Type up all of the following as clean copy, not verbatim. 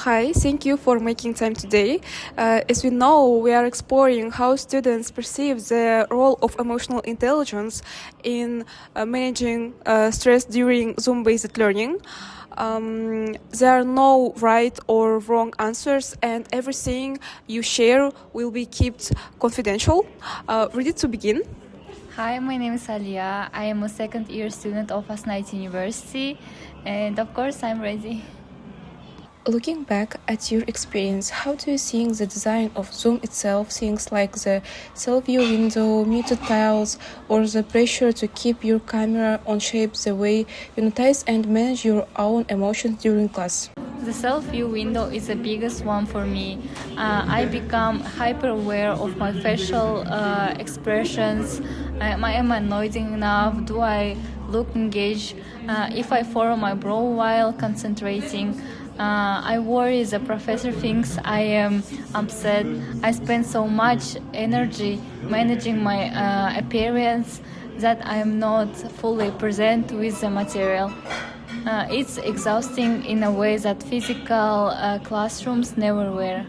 Hi, thank you for making time today. As we know, we are exploring how students perceive the role of emotional intelligence in managing stress during Zoom-based learning. There are no right or wrong answers, and everything you share will be kept confidential. Ready to begin? Hi, my name is Alia. I am a second year student of Asnight University, and of course, I'm ready. Looking back at your experience, how do you think the design of Zoom itself, things like the self-view window, muted tiles, or the pressure to keep your camera on shape the way you notice and manage your own emotions during class? The self-view window is the biggest one for me. I become hyper-aware of my facial expressions. Am I nodding enough? Do I look engaged? If I furrow my brow while concentrating, I worry the professor thinks I am upset. I spend so much energy managing my appearance that I am not fully present with the material. It's exhausting in a way that physical classrooms never were.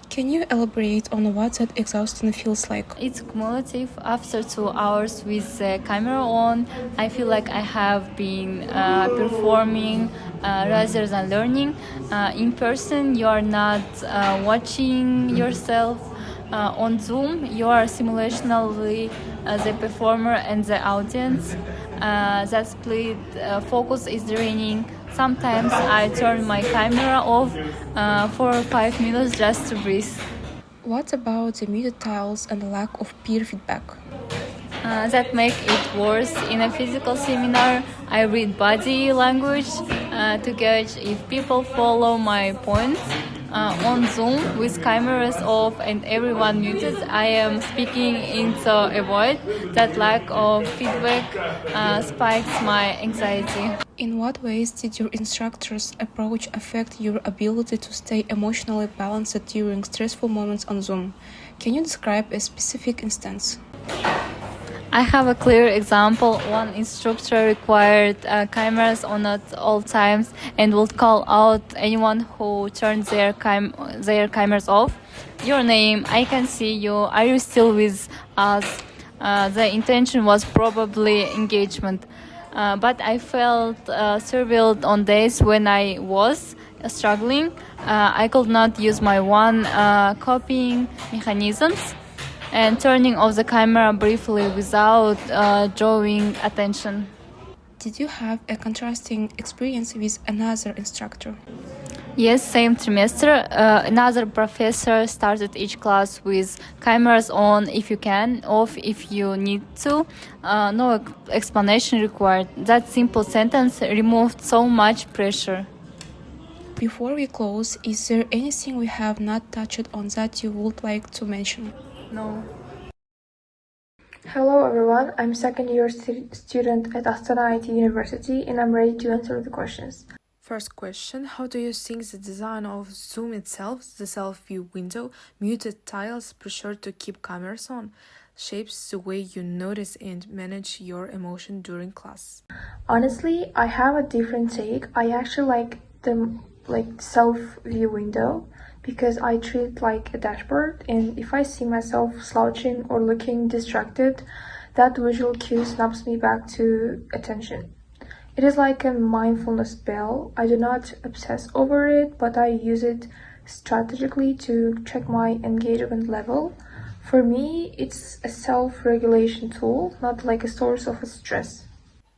Can you elaborate on what that exhaustion feels like? It's cumulative. After 2 hours with the camera on, I feel like I have been performing rather than learning. In person, you are not watching yourself. On Zoom, you are simultaneously the performer and the audience. That split focus is draining. Sometimes I turn my camera off for 5 minutes just to breathe. What about the muted tiles and the lack of peer feedback? That make it worse. In a physical seminar, I read body language to gauge if people follow my points. On Zoom, with cameras off and everyone muted, I am speaking into a void. That lack of feedback spikes my anxiety. In what ways did your instructor's approach affect your ability to stay emotionally balanced during stressful moments on Zoom? Can you describe a specific instance? I have a clear example. One instructor required cameras on at all times and would call out anyone who turned their cameras off. Your name, I can see you. Are you still with us? The intention was probably engagement. But I felt surveilled on days when I was struggling. I could not use my one copying mechanisms and turning off the camera briefly without drawing attention. Did you have a contrasting experience with another instructor? Yes, same trimester. Another professor started each class with cameras on if you can, off if you need to. No explanation required. That simple sentence removed so much pressure. Before we close, is there anything we have not touched on that you would like to mention? No. Hello everyone, I'm second year student at Astana IT University and I'm ready to answer the questions. First question, how do you think the design of Zoom itself, the self-view window, muted tiles, pressure to keep cameras on, shapes the way you notice and manage your emotion during class? Honestly, I have a different take. I actually like the self-view window because I treat it like a dashboard, and if I see myself slouching or looking distracted, that visual cue snaps me back to attention. It is like a mindfulness bell. I do not obsess over it, but I use it strategically to check my engagement level. For me, it's a self-regulation tool, not like a source of stress.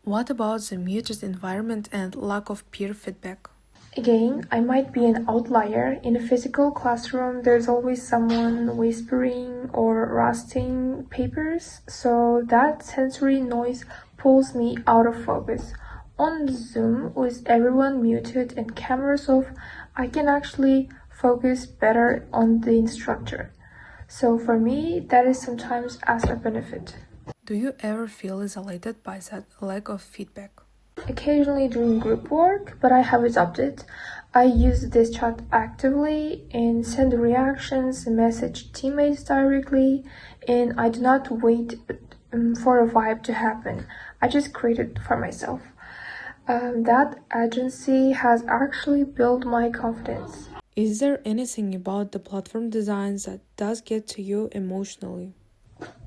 What about the muted environment and lack of peer feedback? Again, I might be an outlier. In a physical classroom, there's always someone whispering or rusting papers, so that sensory noise pulls me out of focus. On Zoom, with everyone muted and cameras off, I can actually focus better on the instructor. So for me, that is sometimes as a benefit. Do you ever feel isolated by that lack of feedback? Occasionally during group work, but I have adopted. I use this chat actively and send reactions and message teammates directly, and I do not wait for a vibe to happen. I just create it for myself. That agency has actually built my confidence. Is there anything about the platform designs that does get to you emotionally?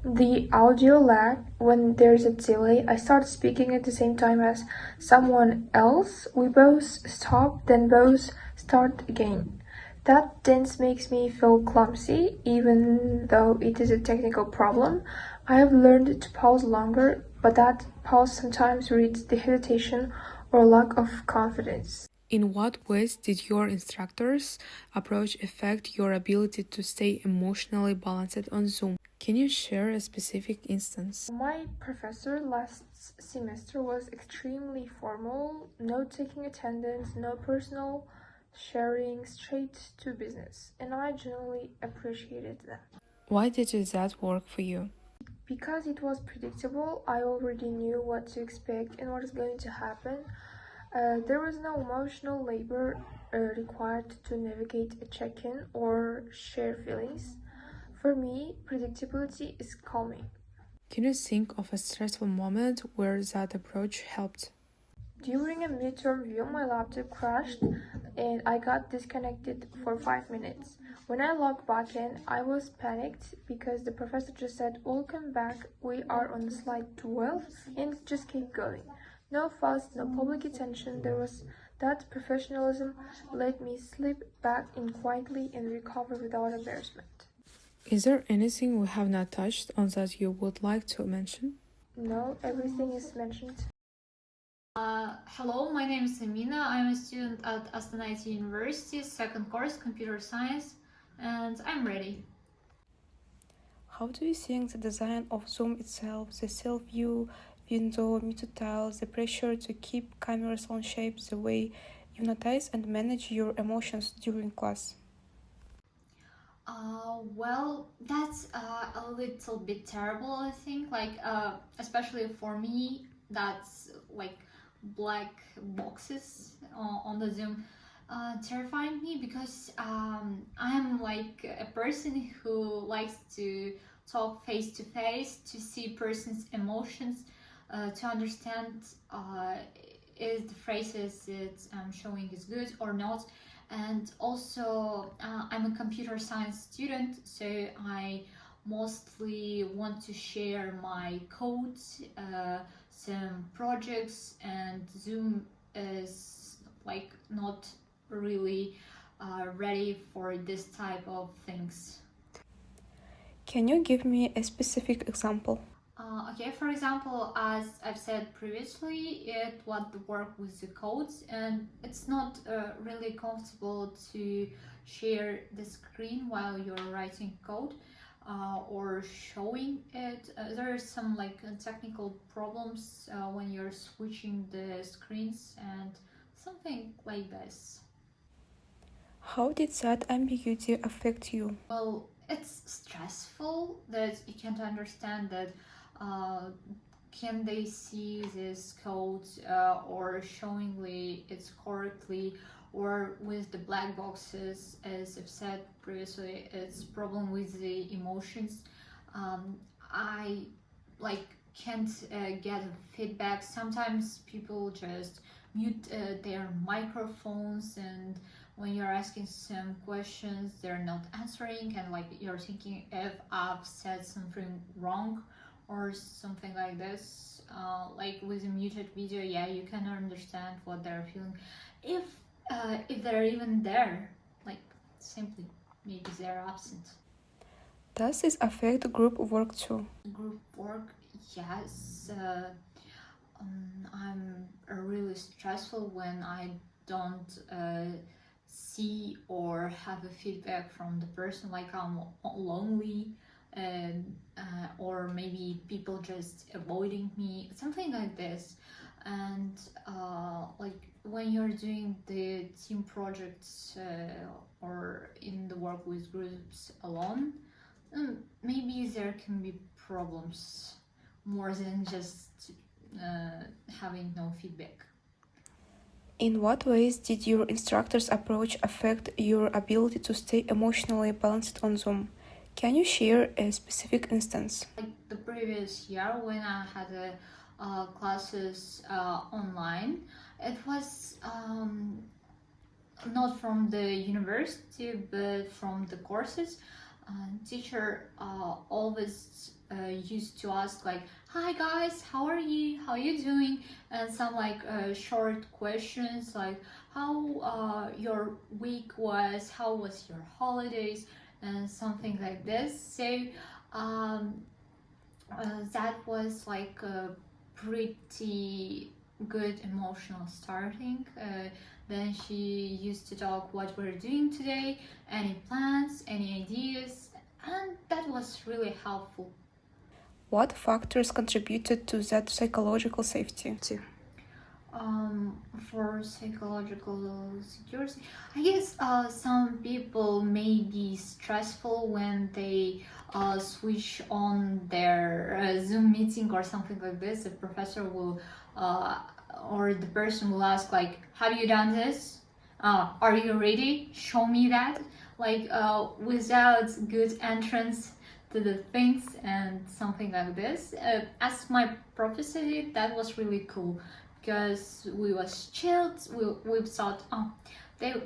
The audio lag, when there's a delay, I start speaking at the same time as someone else. We both stop, then both start again. That tense makes me feel clumsy, even though it is a technical problem. I have learned to pause longer, but that pause sometimes reads the hesitation or lack of confidence. In what ways did your instructors' approach affect your ability to stay emotionally balanced on Zoom? Can you share a specific instance? My professor last semester was extremely formal, no taking attendance, no personal sharing, straight to business, and I genuinely appreciated that. Why did that work for you? Because it was predictable, I already knew what to expect and what is going to happen. There was no emotional labor required to navigate a check-in or share feelings. For me, predictability is calming. Can you think of a stressful moment where that approach helped? During a midterm review, my laptop crashed and I got disconnected for 5 minutes. When I logged back in, I was panicked because the professor just said, "We'll come back, we are on slide 12," and it just kept going. No fuss, no public attention. There was that professionalism let me slip back in quietly and recover without embarrassment. Is there anything we have not touched on that you would like to mention? No, everything is mentioned. Hello, my name is Amina. I'm a student at Astana University, second course, computer science, and I'm ready. How do you think the design of Zoom itself, the self-view window, muted tiles, the pressure to keep cameras on shape, the way you notice and manage your emotions during class? Well, that's a little bit terrible, I think. Especially for me, that's like black boxes on the Zoom terrifying me because I'm like a person who likes to talk face to face, to see person's emotions, to understand is the phrases that I'm showing is good or not. And also I'm a computer science student, so I mostly want to share my code, some projects, and Zoom is like not really ready for this type of things. Can you give me a specific example? Okay, for example, as I've said previously, it was the work with the codes, and it's not really comfortable to share the screen while you're writing code or showing it. There are some technical problems when you're switching the screens and something like this. How did that ambiguity affect you? Well, it's stressful that you can't understand that. Uh, can they see this code or showingly it's correctly, or with the black boxes, as I've said previously, it's problem with the emotions. I like can't get feedback. Sometimes people just mute their microphones, and when you're asking some questions they're not answering, and like you're thinking if I've said something wrong or something like this. Like with a muted video, yeah, you can understand what they're feeling if they're even there, like simply maybe they're absent. Does this affect group work too? Group work, yes. I'm really stressful when I don't see or have a feedback from the person, like I'm lonely, or maybe people just avoiding me, something like this. And like when you're doing the team projects or in the work with groups alone, maybe there can be problems more than just having no feedback. In what ways did your instructor's approach affect your ability to stay emotionally balanced on Zoom? Can you share a specific instance? Like the previous year when I had classes online, It was not from the university, but from the courses. Teacher always used to ask like, "Hi guys, how are you? How are you doing?" And some like short questions like, "How your week was? How was your holidays?" And something like this. So that was like a pretty good emotional starting. Then she used to talk what we're doing today, any plans, any ideas, and that was really helpful. What factors contributed to that psychological safety? For psychological security, I guess some people may be stressful when they switch on their Zoom meeting or something like this. The professor will or the person will ask like, "Have you done this? Are you ready? Show me that." Like without good entrance to the things and something like this. As my professor did, that was really cool because we was chilled. We thought, oh,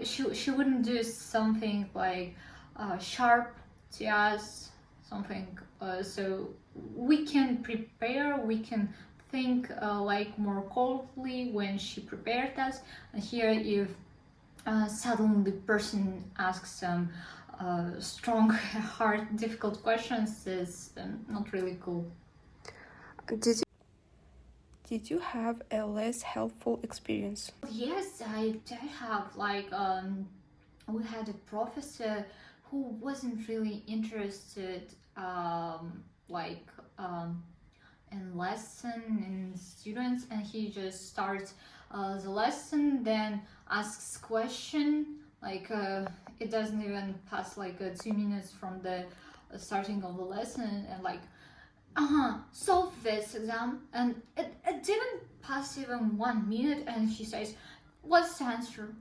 she wouldn't do something like sharp to us, something. So we can prepare. We can think like more coldly when she prepared us. And here, if suddenly the person asks some strong, hard, difficult questions, is not really cool. Did you have a less helpful experience? Yes, I did have. Like, we had a professor who wasn't really interested, like, in lesson in students, and he just starts the lesson, then asks question. Like, it doesn't even pass like 2 minutes from the starting of the lesson, and like, solve this exam, and it didn't pass even 1 minute, and she says, what's the answer?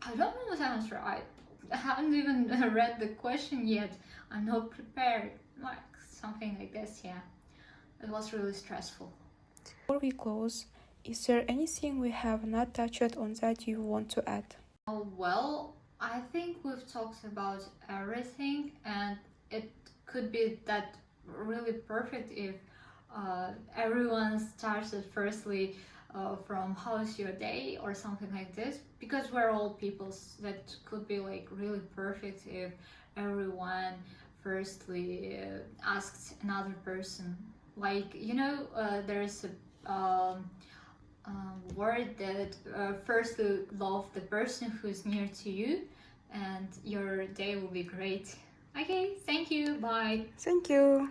I don't know the answer. I haven't even read the question yet. I'm not prepared. Like something like this. Yeah, it was really stressful. Before we close, is there anything we have not touched on that you want to add? Well, I think we've talked about everything, and it could be that really perfect if everyone started firstly from how's your day or something like this, because we're all people. That could be like really perfect if everyone firstly asked another person, like, you know, there's a word that firstly love the person who's near to you, and your day will be great. Okay, thank you, bye. Thank you.